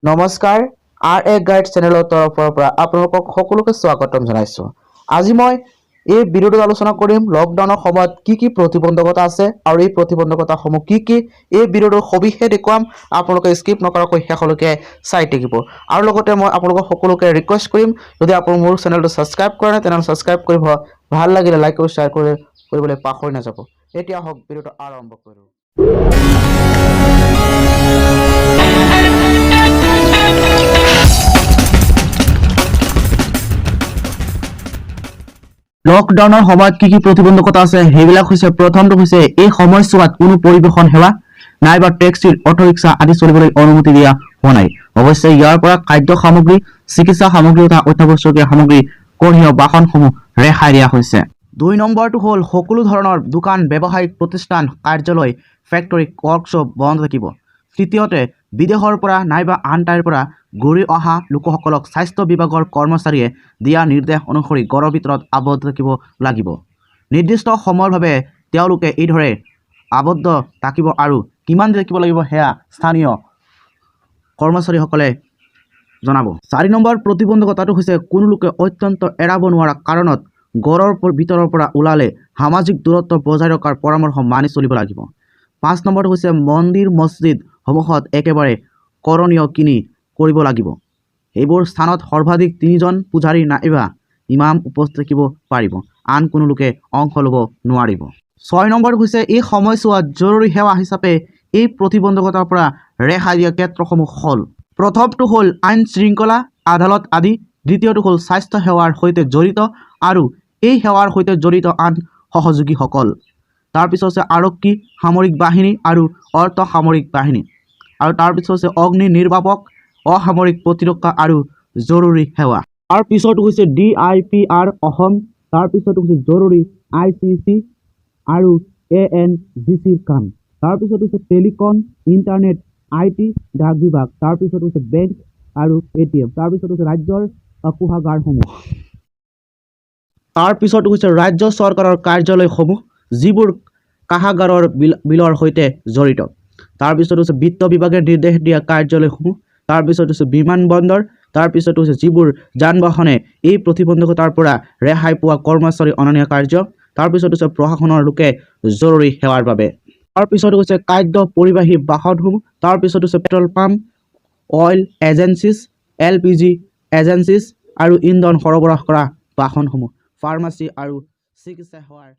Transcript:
নমস্কাৰ R a guide চেনেলৰ তৰফৰ পৰা আপোনালোকক সকলোকে স্বাগতম জনাইছোঁ। আজি মই এই ভিডিঅ'টোত আলোচনা কৰিম লকডাউনৰ সময়ত কি প্ৰতিবন্ধকতা আছে আৰু এই প্ৰতিবন্ধকতাসমূহ কি এই ভিডিঅ'টোৰ সবিশেষ দেখুৱাম। আপোনালোকে স্কিপ নকৰাকৈ শেষলৈকে চাই থাকিব আৰু লগতে মই আপোনালোকক সকলোকে ৰিকুৱেষ্ট কৰিম, যদি আপুনি মোৰ চেনেলটো ছাবস্ক্ৰাইব কৰা নাই তেনেহ'লে ছাবস্ক্ৰাইব কৰিব, ভাল লাগিলে লাইক আৰু শ্বেয়াৰ কৰিবলৈ পাহৰি নাযাব। এতিয়া হওক ভিডিঅ'টো আৰম্ভ কৰোঁ। লকডাউনৰ সময়ত কি প্ৰতিবন্ধকতা আছে সেইবিলাক হৈছে, প্ৰথমটো হৈছে এই সময়ছোৱাত কোনো পৰিবহণ সেৱা নাইবা টেক্সি, অটোৰিক্সা আদি চলিবলৈ অনুমতি দিয়া হোৱা নাই। অৱশ্যে ইয়াৰ পৰা খাদ্য সামগ্ৰী, চিকিৎসা সামগ্ৰী তথা অত্যাৱশ্যকীয় সামগ্ৰী, কঢ়িওৱা বাহনসমূহ ৰেহাই দিয়া হৈছে। ২ নম্বৰটো হ'ল সকলো ধৰণৰ দোকান, ব্যৱসায়িক প্ৰতিষ্ঠান, কাৰ্যালয়, ফেক্টৰী, ৱৰ্কশ্বপ বন্ধ থাকিব। তৃতীয়তে, বিদেশৰ পৰা নাইবা আন ঠাইৰ পৰা ঘূৰি অহা লোকসকলক স্বাস্থ্য বিভাগৰ কৰ্মচাৰীয়ে দিয়া নিৰ্দেশ অনুসৰি ঘৰৰ ভিতৰত আবদ্ধ থাকিব লাগিব। নিৰ্দিষ্ট সময়ৰ বাবে তেওঁলোকে এইদৰে আবদ্ধ থাকিব আৰু কিমান থাকিব লাগিব সেয়া স্থানীয় কৰ্মচাৰীসকলে জনাব। ৪ নম্বৰ প্ৰতিবন্ধকতাটো হৈছে কোনো লোকে অত্যন্ত এৰাব নোৱাৰা কাৰণত ঘৰৰ ভিতৰৰ পৰা ওলালে সামাজিক দূৰত্ব বজাই ৰখাৰ পৰামৰ্শ মানি চলিব লাগিব। ৫ নম্বৰটো হৈছে মন্দিৰ, মছজিদ সমূহত একেবাৰে কৰণীয় কিনি কৰিব লাগিব। এইবোৰ স্থানত সৰ্বাধিক ৩জন পূজাৰী নাইবা ইমাম উপস্থিত থাকিব পাৰিব, আন কোনো লোকে অংশ ল'ব নোৱাৰিব। ৬ নম্বৰ হৈছে এই সময়ছোৱাত জৰুৰী সেৱা হিচাপে এই প্ৰতিবন্ধকতাৰ পৰা ৰেহাই দিয়া ক্ষেত্ৰসমূহ হ'ল, প্ৰথমটো হ'ল আইন শৃংখলা, আদালত আদি। দ্বিতীয়টো হ'ল স্বাস্থ্য সেৱাৰ সৈতে জড়িত আৰু এই সেৱাৰ সৈতে জড়িত আন সহযোগীসকল। তাৰপিছত হৈছে আৰক্ষী, সামৰিক বাহিনী আৰু অৰ্ধ সামৰিক বাহিনী। আৰু তাৰপিছত হৈছে অগ্নি নিৰ্বাপক, অসামৰিক প্ৰতিৰক্ষা আৰু জৰুৰী সেৱা। তাৰপিছত হৈছে DIPR অসম, তাৰপিছত হৈছে জৰুৰী ICC আৰু ANGCৰ কাম। তাৰপিছত হৈছে টেলিকম, ইণ্টাৰনেট, IT, ডাক বিভাগ। তাৰপিছত হৈছে বেংক আৰু ATM। তাৰপিছত হৈছে ৰাজ্যৰ কোষাগাৰসমূহ। তাৰপিছত হৈছে ৰাজ্য চৰকাৰৰ কাৰ্যালয়সমূহ যিবোৰ কাষাগাৰৰ বিলৰ সৈতে জড়িত। তাৰপিছত হৈছে বিত্ত বিভাগে নিৰ্দেশ দিয়া কাৰ্যালয়সমূহ। তাৰপিছত হৈছে বিমানবন্দৰ। তাৰপিছত হৈছে যিবোৰ যান বাহনে এই প্ৰতিবন্ধকতাৰ পৰা ৰেহাই পোৱা কৰ্মচাৰী অনান্য কাৰ্য। তাৰপিছত হৈছে প্ৰশাসনৰ লোকে জৰুৰী সেৱাৰ বাবে। তাৰপিছত হৈছে খাদ্য পৰিবাহী বাহনসমূহ। তাৰপিছত হৈছে petrol pump, oil agencies, LPG agencies আৰু ইন্ধন সৰবৰাহ কৰা বাহনসমূহ, ফাৰ্মাচী আৰু চিকিৎসা সেৱাৰ